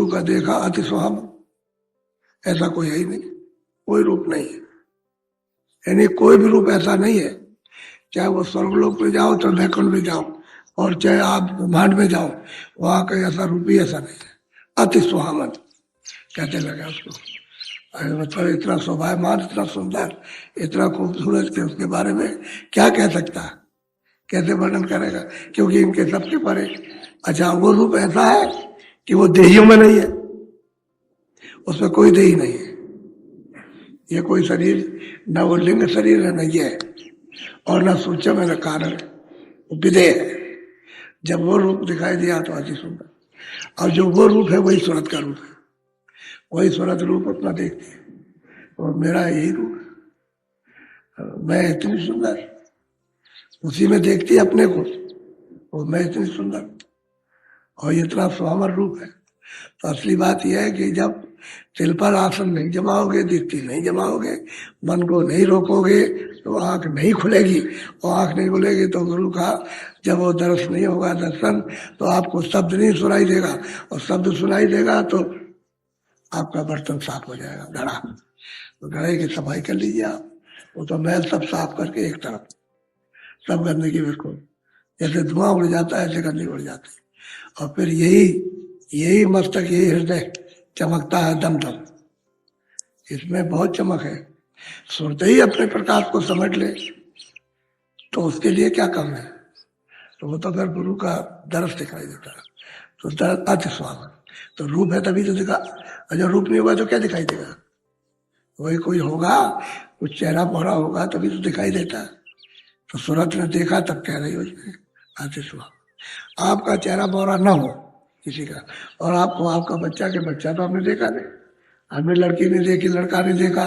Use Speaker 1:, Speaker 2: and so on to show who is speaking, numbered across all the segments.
Speaker 1: गुरु का देखा अति सुहावन, ऐसा कोई है ही नहीं, कोई रूप नहीं है, यानी कोई भी रूप ऐसा नहीं है, चाहे वो स्वर्गलोक में जाओ चाहे वैकुंठ में जाओ और चाहे आप ब्रह्मांड में जाओ, वहां का ऐसा रूप ही ऐसा नहीं है। अति सुहावन कहते लगे उसको, मतलब इतना शोभायमान, इतना सुंदर, इतना खूबसूरत कि उसके बारे में क्या कह सकता है, कैसे वर्णन करेगा, क्योंकि इनके सबके परे। अच्छा, वो रूप ऐसा है कि वो देहियों में नहीं है, उसमें कोई देही नहीं है, ये कोई शरीर न वो लिंग शरीर है न ये है, और न सूक्ष्म है न कारण है, वो विदेह है। जब वो रूप दिखाई दिया तो अति सुंदर, और जो वो रूप है वही सूरत का रूप है, वही सूरत रूप अपना देखते हैं, और मेरा यही रूप है, मैं इतनी सुंदर, उसी में देखती है अपने को, और मैं इतनी सुंदर और इतना सुहावन रूप है। तो असली बात यह है कि जब तिल पर आसन नहीं जमाओगे, दृष्टि नहीं जमाओगे, मन को नहीं रोकोगे, तो आंख नहीं खुलेगी, और आंख नहीं खुलेगी तो गुरु का जब वो दर्शन नहीं होगा, दर्शन, तो आपको शब्द नहीं सुनाई देगा, और शब्द सुनाई देगा तो आपका बर्तन साफ हो जाएगा, घड़ा, तो घड़े की सफाई कर लीजिए आप, वो तो मैल सब साफ करके एक तरफ, सब गंदगी बिल्कुल जैसे धुआं उड़ जाता है ऐसे गंदगी उड़ जाती है, और फिर यही मस्तक, यही हृदय चमकता है दम दम, इसमें बहुत चमक है। सुनते ही अपने प्रकाश को समझ ले तो उसके लिए क्या कम है, तो वो तो फिर गुरु का दर्श दिखाई देता है, तो अति स्वागत, तो रूप है तभी तो दिखा, अगर रूप नहीं होगा तो क्या दिखाई देगा, वही कोई होगा, कुछ चेहरा मोहरा होगा तभी तो दिखाई देता है, तो सूरत ने देखा तब कह रही हो अति स्वागत। आपका चेहरा मोहरा ना हो किसी का, और आपको आपका बच्चा के बच्चा तो हमने देखा नहीं, हमने लड़की नहीं देखी, लड़का नहीं देखा,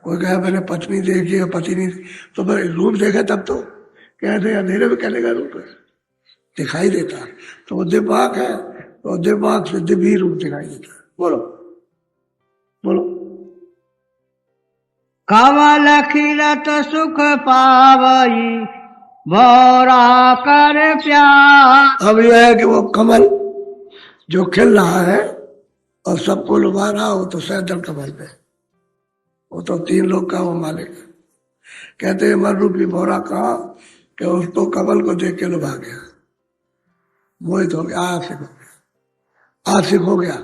Speaker 1: कोई कहे मैंने पत्नी देखी है, पति नहीं, तो भाई रूप देखे तब तो कहते अंधेरे में कहने का रूप है, दिखाई देता, तो वो दिमाग है, तो दिमाग से दिव्य रूप दिखाई देता है। बोलो बोलो।
Speaker 2: कमल खिलत सुख पावई भौरा कर प्यार।
Speaker 1: अब यह है कि वो कमल जो खिल रहा है और सबको लुभा रहा हो, तो सैदल कमल पे, वो तो 3 लोग का वो मालिक है। कहते हैं मन रूपी भौरा कहा कि उसको कमल को देख के लुभा गया, मोहित हो गया, आशिक हो गया,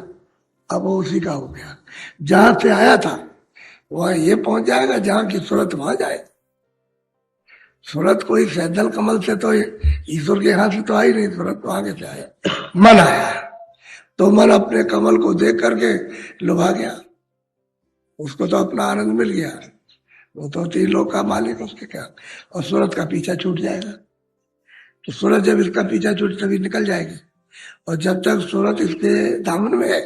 Speaker 1: अब वो उसी का हो गया, जहां से आया था वहां ये पहुंच जाएगा, जहां की सूरत वहां जाए। सूरत कोई सैदल कमल से तो ईश्वर के हाथ से तो आई नहीं, सूरत तो आगे से आया, मन आया, तो मन अपने कमल को देख करके लुभा गया, उसको तो अपना आनंद मिल गया, वो तो 3 लोग का मालिक उसके क्या, और सूरत का पीछा छूट जाएगा, तो सूरत जब इसका पीछा छूट तभी निकल जाएगी, और जब तक सूरत इसके दामन में है,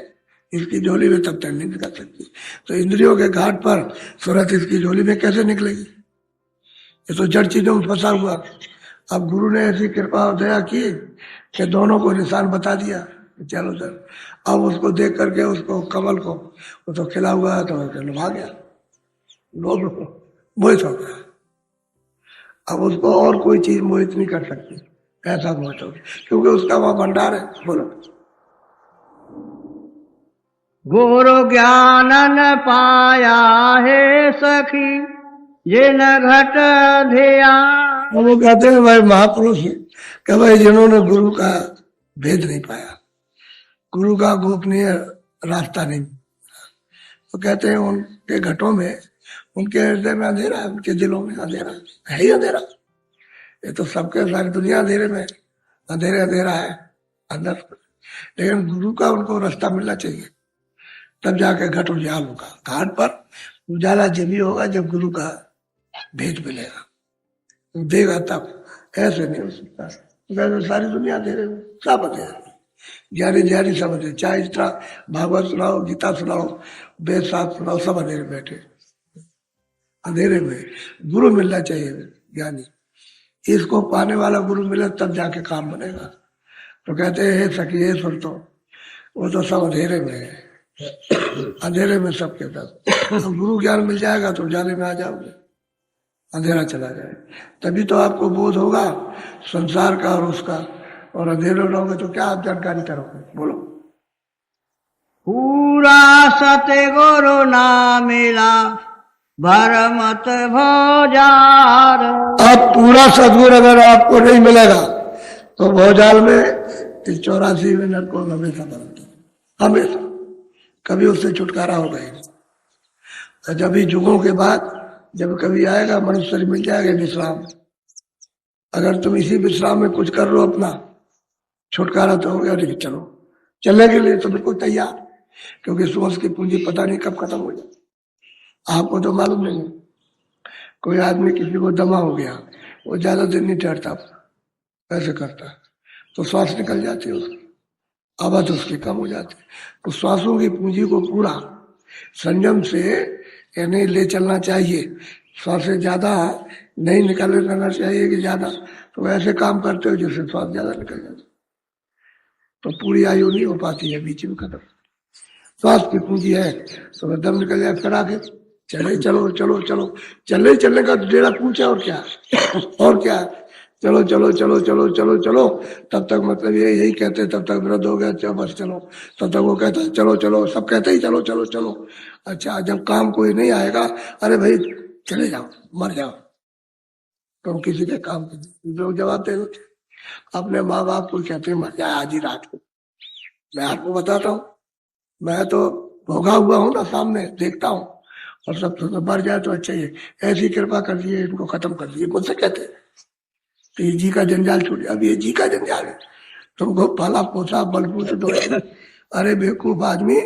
Speaker 1: इसकी झोली में, तब तक नहीं निकल सकती। तो इंद्रियों के घाट पर सूरत इसकी झोली में कैसे निकलेगी, ये तो जड़ चीजों में फंसा हुआ। अब गुरु ने ऐसी कृपा और दया की कि दोनों को निशान बता दिया, चलो सर, अब उसको देख करके उसको कमल को, वो तो खिला हुआ है, तो लुभा गया, लोग मोहित हो गया, अब उसको और कोई चीज मोहित नहीं कर सकती, ऐसा मोहित हो गया, क्योंकि उसका वहां भंडार है। बोलो।
Speaker 2: गुरु ज्ञानन पाया है सखी ये न घट ध्यान।
Speaker 1: वो कहते हैं भाई महापुरुष कि भाई जिन्होंने गुरु का भेद नहीं पाया, गुरु का गोपनीय रास्ता नहीं, तो कहते हैं उनके घटों में, उनके हृदय में अंधेरा है, उनके दिलों में अंधेरा है ही अंधेरा। ये तो सबके सारी दुनिया अंधेरे में, अंधेरा है अंदर, लेकिन गुरु का उनको रास्ता मिलना चाहिए, तब जाके घट उजाल होगा। घाट पर उजाला जब ही होगा जब गुरु का भेद मिलेगा, देगा तब, ऐसे नहीं हो सकता। तो सारी दुनिया अंधेरे में, सब अंधेरे, ज्ञानी सब अंधेरे, चाहे इतना भागवत सुनाओ, गीता सुनाओ, वेद शास्त्र सुनाओ, सब अंधेरे बैठे, अंधेरे में। गुरु मिलना चाहिए ज्ञानी, इसको पाने वाला गुरु मिले तब जाके काम बनेगा। तो कहते हैं हे सखी हे सुन, तो वो तो सब अंधेरे में है, अंधेरे में सबके साथ, तो गुरु ज्ञान मिल जाएगा तो उजाले में आ जाओगे, अंधेरा चला जाए, तभी तो आपको बोध होगा संसार का और उसका, और अंधेरे रहोगे तो क्या आप जानकारी करोगे। बोलो।
Speaker 2: पूरा सतगुरु ना मिला भरमत भौजाल।
Speaker 1: अब पूरा सदगुरु अगर आपको नहीं मिलेगा तो भौजाल में इस 84 मिनट को हमेशा बरतता, हमेशा, कभी उससे छुटकारा होगा ही नहीं। और जब भी युगों के बाद जब कभी आएगा मनुष्य मिल जाएगा विश्राम, अगर तुम इसी विश्राम में कुछ कर लो अपना छुटकारा तो हो गया। लेकिन चलो चलने के लिए तो बिल्कुल तैयार, क्योंकि सोच की पूंजी पता नहीं कब खत्म हो जाए, आपको तो मालूम नहीं है। कोई आदमी किसी को दमा हो गया, वो ज्यादा दिन नहीं ठहरता, ऐसे करता है तो श्वास निकल जाती है उसकी, आवाज उसकी कम हो जाती है। तो श्वासों की पूंजी को पूरा संयम से यानी ले चलना चाहिए। श्वास से ज्यादा नहीं निकलने देना चाहिए कि ज्यादा, तो ऐसे काम करते हो जिससे श्वास ज्यादा निकल जाता, तो पूरी आयु नहीं हो पाती है, बीच में खत्म। श्वास की पूंजी है तो दम निकल जाए, फिर आगे चले, चलो चलो चलो, चलने का डेरा पूछा और क्या और क्या, चलो चलो चलो चलो चलो चलो, तब तक मतलब यही कहते तब तक विरोध हो गया, चलो बस चलो, तब तक वो कहता है चलो चलो, सब कहते ही चलो चलो चलो। अच्छा जब काम कोई नहीं आएगा, अरे भाई चले जाओ, मर जाओ, तुम किसी के काम के लोग जवाब दे देते। अपने माँ बाप को कहते हैं मर जाए आज ही रात को। मैं आपको बताता हूँ, मैं तो भोगा हुआ हूँ ना, सामने देखता हूँ, और सब तो मर जाए तो अच्छा ही है, ऐसी कृपा कर दिए, इनको खत्म कर दिए। मुझसे कहते तो ये जी का जंजाल छूट गया। अब ये जी का जंजाल है, तुमको पाला पोसा बलबूत दो। अरे बेवकूफ आदमी,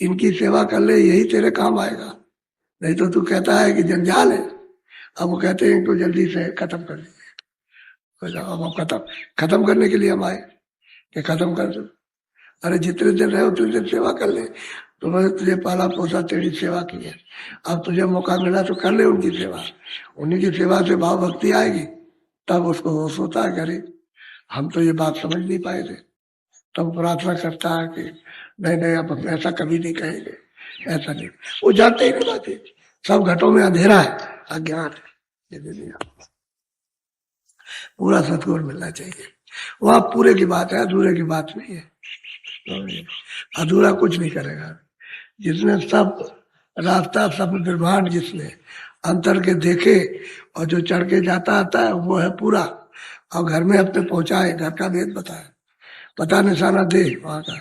Speaker 1: इनकी सेवा कर ले, यही तेरे काम आएगा, नहीं तो तू कहता है कि जंजाल है। अब वो कहते हैं इनको जल्दी से खत्म कर दिए। अब खत्म करने के लिए हम आए कि खत्म कर दो। अरे जितने दिन रहे उतने दिन सेवा कर ले, तुमने तुझे पाला पोसा, तेरी सेवा की है, अब तुझे मौका मिला तो कर ले उनकी सेवा। उन्हीं की सेवा से भाव भक्ति आएगी, तब उसको होश होता है, अरे हम तो ये बात समझ नहीं पाए थे। तब प्रार्थना करता है कि नहीं नहीं अब ऐसा कभी नहीं कहेंगे, ऐसा नहीं। वो जानते ही नहीं बातें, सब घटों में अंधेरा है, अज्ञान है। पूरा सतगुरु मिलना चाहिए, वहां पूरे की बात है, अधूरे की बात नहीं है। अधूरा कुछ नहीं करेगा। जिसने सब रास्ता, सब निर्माण जिसने अंतर के देखे और जो चढ़ के जाता आता है वो है पूरा, और घर में अपने पहुंचाए, घर का भेद बताए, पता निशाना दे वहां का,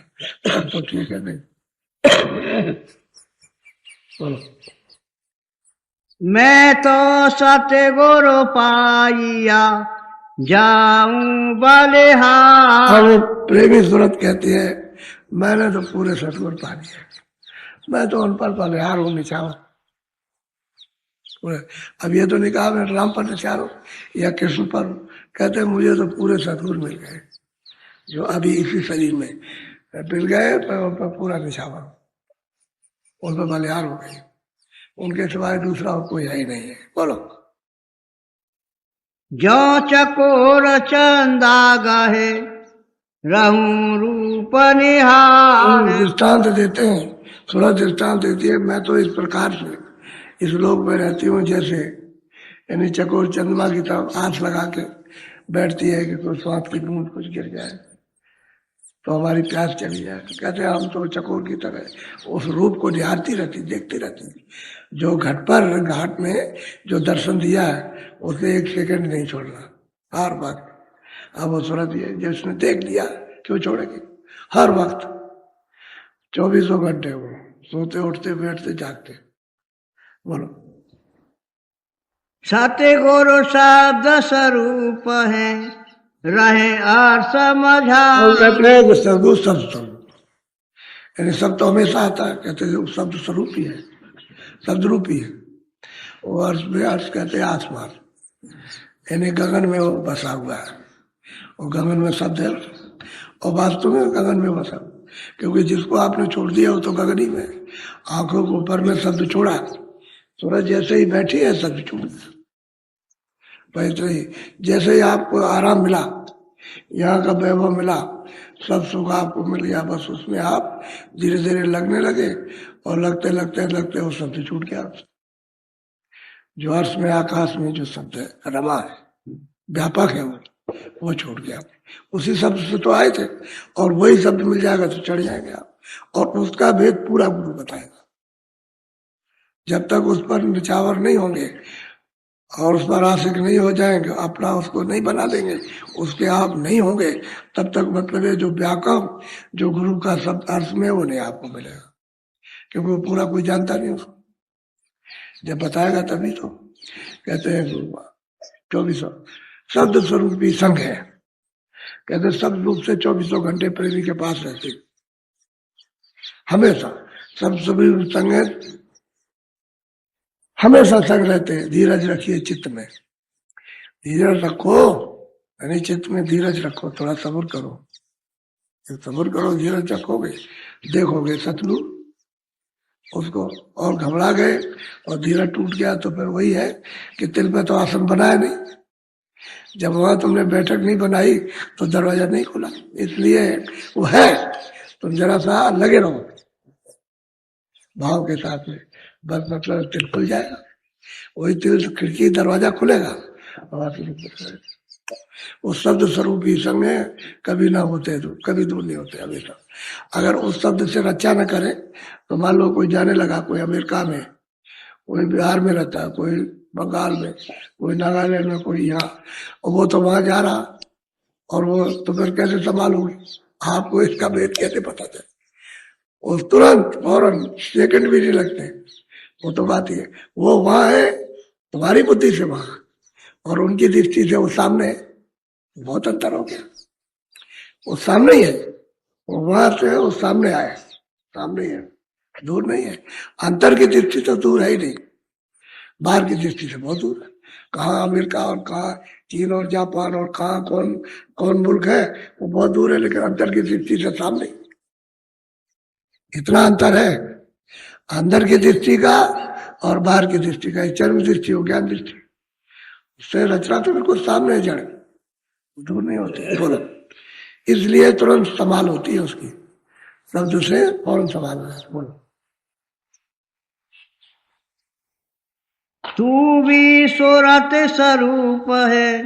Speaker 1: सब तो ठीक है। नहीं बोलो।
Speaker 2: मैं तो सतगुरु पाइया जाऊं बलिहार।
Speaker 1: वो प्रेमी सूरत कहती है मैंने तो पूरे सतगुरु पा लिया, मैं तो उन पर बलिहार हूँ, निछावर। अब ये तो नहीं कहा मैं राम पर निछावर हूँ या कृष्ण पर, कहते मुझे तो पूरे सतगुरु मिल गए, जो अभी इसी शरीर में मिल गए, पर पूरा निछावर हूँ, उन पर बलिहार हो गए, उनके सिवाय दूसरा और कोई है ही नहीं है। बोलो।
Speaker 2: जो चकोर चंदा गाहे रहूं रूप निहार।
Speaker 1: दृष्टांत देते हैं, थोड़ा दृष्टांत देती है, मैं तो इस प्रकार से इस लोक में रहती हूँ जैसे, यानी चकोर चंद्रमा की तरफ आंख लगा के बैठती है कि कोई स्वाद की बूंद कुछ गिर जाए तो हमारी प्यास चली जाए। तो कहते हैं हम तो चकोर की तरह उस रूप को निहारती रहती, देखती रहती, जो घाट में जो दर्शन दिया है उसे एक सेकंड नहीं छोड़ना, हर वक्त। अब वो सूरत है जिसने देख लिया क्यों छोड़ेगी, हर वक्त 24 घंटे वो सोते उठते बैठते जागते। बोलो।
Speaker 2: सतगुरु शब्द स्वरूप है रहे और समझा।
Speaker 1: सदगुरु यानी सब तो हमेशा आता है, कहते हैं शब्द स्वरूप ही है, शब्द रूप ही है। वो अर्थ में, अर्थ कहते हैं आसमान, यानी गगन में वो बसा हुआ है, और गगन में शब्द है, और वास्तव में गगन में बसा, क्योंकि जिसको आपने छोड़ दिया वो तो गगन ही में, आंखों के ऊपर में शब्द छोड़ा, सूरज जैसे ही बैठी है शब्द छोड़ दिया। वैसे ही जैसे ही आपको आराम मिला, यहाँ का वैभव मिला, सब सुख आपको मिल गया, बस उसमें आप धीरे धीरे लगने लगे, और लगते लगते लगते वो शब्द छूट गया आपसे। जो अर्थ में आकाश में जो शब्द है, रमा है, व्यापक है, वो छूट गया। उसी शब्द से तो आए थे, और वही शब्द मिल जाएगा तो चढ़ जाएंगे आप। और उसका भेद पूरा गुरु बताएगा। जब तक उस पर निछावर नहीं होंगे और उस पर आशिक नहीं हो जाएंगे, अपना उसको नहीं बना लेंगे, उसके आप नहीं होंगे, तब तक मतलब है जो व्याकरण जो गुरु का शब्द अर्थ में वो नहीं आपको मिलेगा, क्योंकि वो पूरा कोई जानता नहीं उसको। जब बताएगा तभी तो कहते हैं 2400 शब्द स्वरूपी संघ है। कहते शब्द रूप से 2400 घंटे प्रेमी के पास रहते हमेशा। शब्द स्वरूप संघ है, हमेशा संग रहते हैं। धीरज रखिए चित्त में, धीरज रखो, यानी चित्त में धीरज रखो, थोड़ा सब्र करो। सब्र करो, धीरज रखोगे, देखोगे शत्रु उसको और घबरा गए और धीरज टूट गया तो फिर वही है कि तिल पे तो आसन बनाया नहीं। जब वहां तुमने बैठक नहीं बनाई तो दरवाजा नहीं खुला, इसलिए वो है, तुम जरा सा लगे रहो भाव के साथ में, बस मतलब तिल खुल जाएगा। वही तिल खिड़की दरवाजा खुलेगा और वो शब्द स्वरूप ही संग है, कभी ना होते तो कभी दूर नहीं होते हमेशा। अगर उस शब्द से रक्षा न करे तो मान लो कोई जाने लगा, कोई अमेरिका में, कोई बिहार में रहता है, कोई बंगाल में, कोई नागालैंड में, कोई यहाँ, और वो तो वहां जा रहा और वो तो फिर कैसे संभालोगे? आपको इसका भेद कैसे पता चले? उस तुरंत फौरन सेकंड भी नहीं लगते, वो तो बात ही है। वो वहां है तुम्हारी बुद्धि से वहां, और उनकी दृष्टि से वो सामने है, बहुत अंतर हो गया। वो सामने ही है, वो वहां से वो सामने आए, सामने ही है, दूर नहीं है। अंतर की दृष्टि तो दूर है ही नहीं, बाहर की दृष्टि से बहुत दूर है। कहाँ अमेरिका और कहाँ चीन और जापान और कहाँ कौन कौन मुल्क है, वो बहुत दूर है, लेकिन अंतर की दृष्टि से सामने। इतना अंतर है अंदर की दृष्टि का और बाहर की दृष्टि का। चर्म दृष्टि हो, ज्ञान दृष्टि से रचना तो बिल्कुल सामने है, जड़ दूर नहीं होती। बोलो, इसलिए तुरंत संभाल होती है उसकी, शब्द से फौरन संभाल है। बोलो,
Speaker 2: तू भी सूरत स्वरूप है,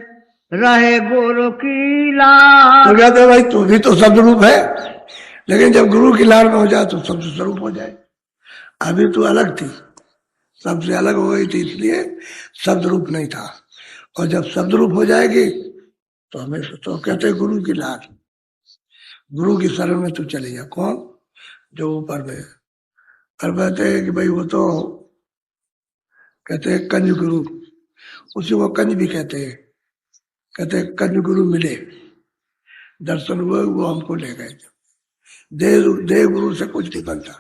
Speaker 2: रहे गुरु की लाल।
Speaker 1: तो कहते भाई तू भी तो शब्द रूप है, लेकिन जब गुरु की लाल में हो जाए तो शब्द स्वरूप हो जाए। अभी तू अलग थी, सबसे अलग हो गई थी, इसलिए शब्द रूप नहीं था। और जब शब्द रूप हो जाएगी तो हमें तो कहते गुरु की लाल, गुरु की शरण में तू चले जा। कौन? जो ऊपर में। और कहते हैं कि भाई वो तो कहते हैं कंज गुरु, उसी को कंज भी कहते हैं। कहते हैं कंज गुरु मिले, दर्शन हुए, वो हमको ले गए। देव गुरु से कुछ नहीं बनता,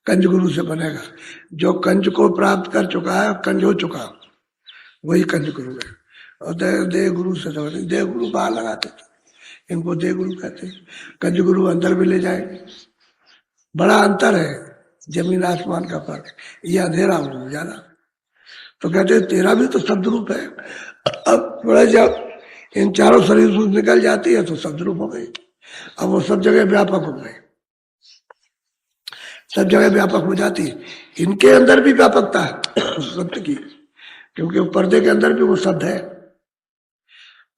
Speaker 1: कंज गुरु से बनेगा। जो कंज को प्राप्त कर चुका है, कंज हो चुका, वही कंज गुरु है। और देव गुरु से तो नहीं, देव गुरु बाहर लगाते थे, इनको देव गुरु कहते हैं। कंज गुरु अंदर भी ले जाएंगे। बड़ा अंतर है, जमीन आसमान का फर्क। ये अंधेरा हो जाना, तो कहते हैं तेरा भी तो शब्द रूप है। अब थोड़ा जब इन चारों शरीर से निकल जाती है तो शब्द रूप हो गई। अब वो सब जगह व्यापक हो गए, सब जगह व्यापक हो जाती है। इनके अंदर भी व्यापकता है शब्द की, क्योंकि वो पर्दे के अंदर भी वो शब्द है,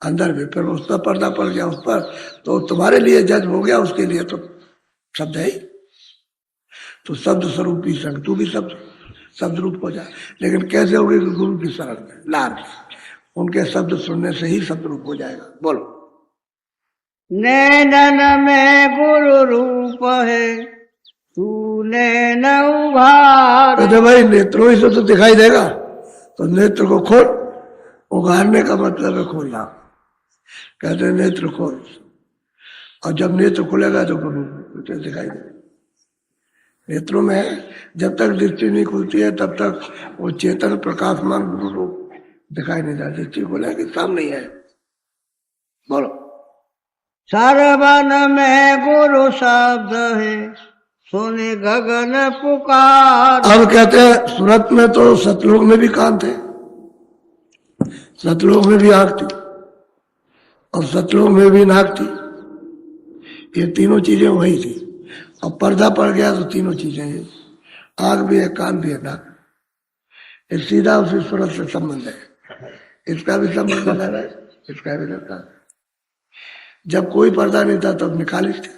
Speaker 1: अंदर भी। फिर उस पर पर्दा पड़ गया, उस पर तो तुम्हारे लिए जज हो गया, उसके लिए तो शब्द है ही। तो शब्द स्वरूप ही संग, तू भी शब्द रूप हो जाए। लेकिन कैसे होगी? गुरु की शरण में, लाल, उनके शब्द सुनने से ही शब्द रूप हो जाएगा। बोलो,
Speaker 2: नैनन में गुरु रूप है, तू नैन उघार।
Speaker 1: कहते भाई नेत्रों से तो दिखाई देगा, तो नेत्र को खोल। उघाड़ने का मतलब है खोलना। कहते नेत्र खोल, और जब नेत्र खुलेगा तो गुरु दिखाई देगा। नेत्रों में जब तक दृष्टि नहीं खुलती है तब तक वो चेतन प्रकाशमान गुरु रूप दिखाई नहीं देता। दृष्टि खुलेगी सामने ही है। बोलो,
Speaker 2: सरवन में गुरु शब्द है, सुने गगन पुकार।
Speaker 1: अब कहते हैं सूरत में तो सतलोक में भी कान थे, सतलोक में भी आंख थी, और सतलोक में भी नाक थी। ये तीनों चीजें वही थी। अब पर्दा पड़ गया तो तीनों चीजें हैं, आंख भी है, कान भी है, नाक। ये सीधा उसी सूरत से संबंध है। इसका भी संबंध लग रहा है, इसका भी लगता है। जब कोई पर्दा नहीं था तब निकाली थे,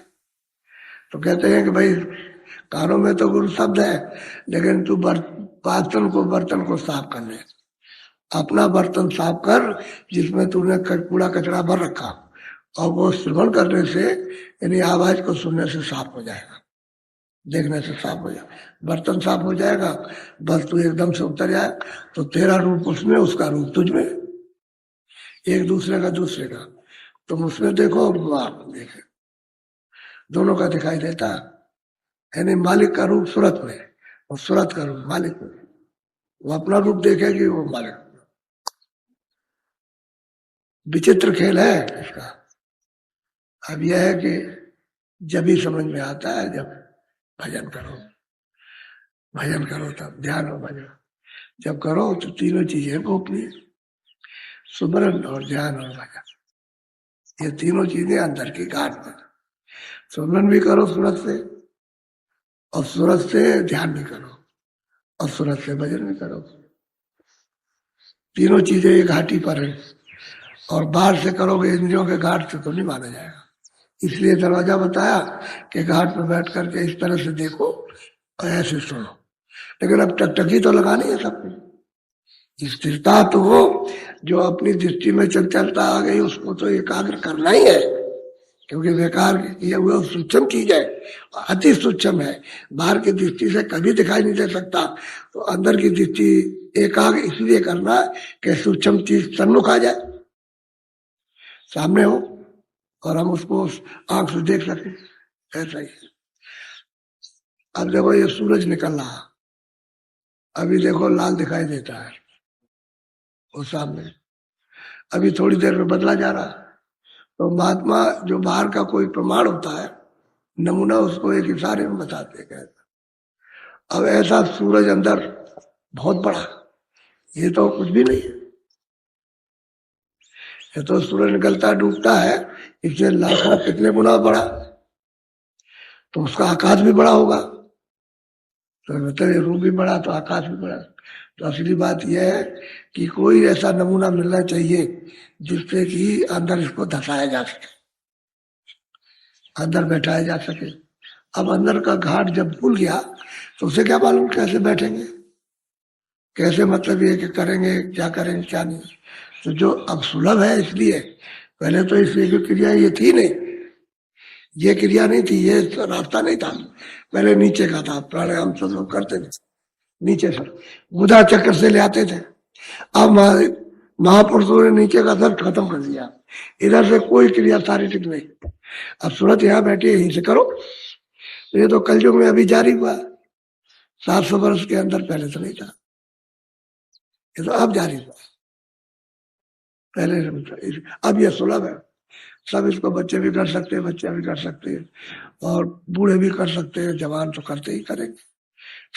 Speaker 1: तो कहते हैं कि भाई कानों में तो गुरु शब्द है, लेकिन तू बर्तन को साफ कर ले। अपना बर्तन साफ कर जिसमें तूने कूड़ा कचरा भर रखा, और वो श्रवण करने से यानी आवाज को सुनने से साफ हो जाएगा, देखने से साफ हो जाएगा, बर्तन साफ हो जाएगा। बस तू एकदम से उतर जाए तो तेरा रूप उसमें, उसका रूप तुझ में, एक दूसरे का दूसरे का। तुम उसमें देखो, आप देखे, दोनों का दिखाई देता है। यानी मालिक का रूप सूरत में और सूरत का रूप मालिक में। वो अपना रूप देखेगी, वो मालिक। विचित्र खेल है इसका। अब यह है कि जब ही समझ में आता है जब भजन करो, भजन करो तब ध्यान और भजन जब करो तो तीनों चीजें गोपनीय, सुमरन और ध्यान और भजन, ये तीनों चीजें अंदर की गांठ में। सुमरन भी करो सूरत से, और सूरत से ध्यान भी करो, और सूरत से भजन भी करो। तीनों चीजें एक घाटी पर है, और बाहर से करोगे इंद्रियों के घाट से तो नहीं माना जाएगा। इसलिए दरवाजा बताया कि घाट पर बैठ करके इस तरह से देखो और ऐसे सुनो। लेकिन अब टकटकी तो लगानी है सबको। स्थिरता तो वो जो अपनी दृष्टि में चंचलता आ गई उसको तो एकाग्र करना ही है, क्योंकि बेकार ये हुआ सूक्ष्म चीज है, अति सूक्ष्म है, बाहर की दृष्टि से कभी दिखाई नहीं दे सकता। तो अंदर की दृष्टि एकाग्र इसलिए करना कि सूक्ष्म चीज सन्मुख आ जाए, सामने हो, और हम उसको आंख से देख सके। ऐसा ही अब देखो ये सूरज निकल रहा, अभी देखो लाल दिखाई देता है वो सामने, अभी थोड़ी देर में बदला जा रहा। तो महात्मा जो बाहर का कोई प्रमाण होता है, नमूना, उसको एक इशारे में बताते हैं। अब ऐसा सूरज अंदर बहुत बड़ा, ये तो कुछ भी नहीं है, ये तो सूरज निकलता डूबता है, इससे लाखों कितने गुना बड़ा, तो उसका आकाश भी बड़ा होगा। तो मतलब रूप भी बड़ा तो आकाश भी बड़ा। तो असली बात यह है कि कोई ऐसा नमूना मिलना चाहिए जिससे कि अंदर इसको धसाया जा सके, अंदर बैठाया जा सके। अब अंदर का घाट जब भूल गया तो उसे क्या मालूम कैसे बैठेंगे, कैसे, मतलब ये कि करेंगे क्या करेंगे क्या नहीं। तो जो अब सुलभ है इसलिए, पहले तो इसलिए क्रिया ये थी नहीं, ये क्रिया नहीं थी, ये रास्ता नहीं था, पहले नीचे का था। प्राणायाम सब लोग करते थे नीचे से, बुधा चक्कर से ले आते थे। अब महापुरुषों ने नीचे का सब खत्म कर दिया, इधर से कोई क्रिया शारीरिक नहीं। अब सूरत यहाँ बैठी है, यहीं से करो। तो ये तो कलयुग में अभी जारी हुआ, 700 वर्ष के अंदर, पहले तो नहीं था, ये तो अब जारी हुआ, पहले अब ये सुलभ है। सब इसको बच्चे भी कर सकते हैं, बच्चे भी कर सकते हैं, और बूढ़े भी कर सकते हैं, जवान तो करते ही करेंगे,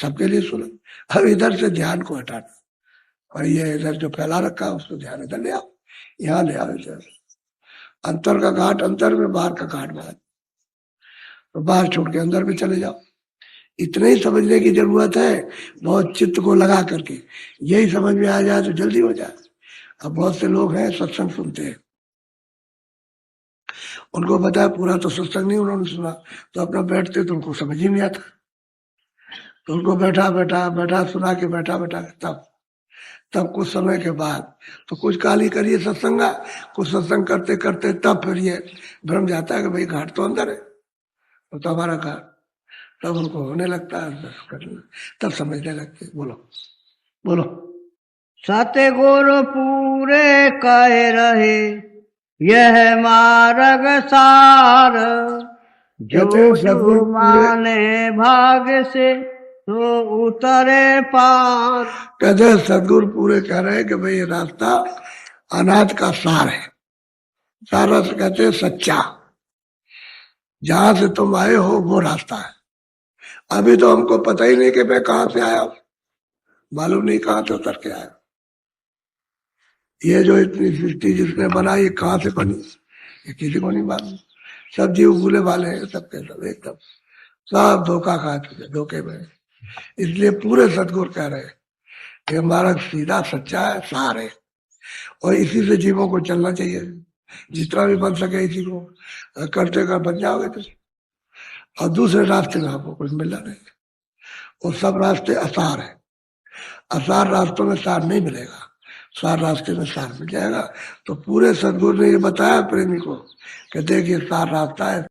Speaker 1: सबके लिए सुलभ। अब इधर से ध्यान को हटाना, और ये इधर जो फैला रखा है उसको ध्यान इधर ले आओ, यहाँ ले आओ, इधर। अंतर का घाट अंतर में, बाहर का घाट बाहर, तो बाहर छोड़ के अंदर में चले जाओ। इतने ही समझने की जरूरत है, बहुत चित्त को लगा करके यही समझ में आ जाए तो जल्दी हो जाए। अब बहुत से लोग हैं सत्संग सुनते हैं, उनको बताया पूरा तो सत्संग नहीं उन्होंने सुना, तो अपना बैठते तो उनको समझ ही नहीं आता। तो उनको बैठा बैठा बैठा सुना के बैठा बैठा तब कुछ समय के बाद तो कुछ काल ही करिए सत्संगा, कुछ सत्संग करते करते तब फिर ये भ्रम जाता है कि भाई घाट तो अंदर है, तो हमारा घाट, तब उनको होने लगता है, तब समझने लगते। बोलो बोलो।
Speaker 2: सतगुर पूरे कह रहे यह मार्ग सार, जो माने भाग्य से तो उतरे पार।
Speaker 1: कहते सदगुरु पूरे कह रहे हैं कि भाई ये रास्ता अनाथ का सार है। सारा से कहते हैं सच्चा, जहां से तुम आए हो वो रास्ता है। अभी तो हमको पता ही नहीं कि मैं कहां से आया हूं, मालूम नहीं कहां से उतर के आया। ये जो इतनी सृष्टि जिसने बनाई कहां से बनी ये किसी को नहीं मालूम। सब जीव भूले वाले हैं, सबके सब एकदम सब धोखा खा चुके, धोखे में। इसलिए पूरे सदगुरु कह रहे हैं कि हमारा सीधा सच्चा है, सार है, और इसी से जीवों को चलना चाहिए। जितना भी बन सके इसी को करते कर बन जाओगे तो। और दूसरे रास्ते में आपको कुछ मिला नहीं। वो सब रास्ते आसार है। आसार रास्तों में सार नहीं मिलेगा, सार रास्ते में सार मिल जाएगा। तो पूरे सदगुरु ने ये बताया प्रेमी को कि देखिए सार रास्ता है,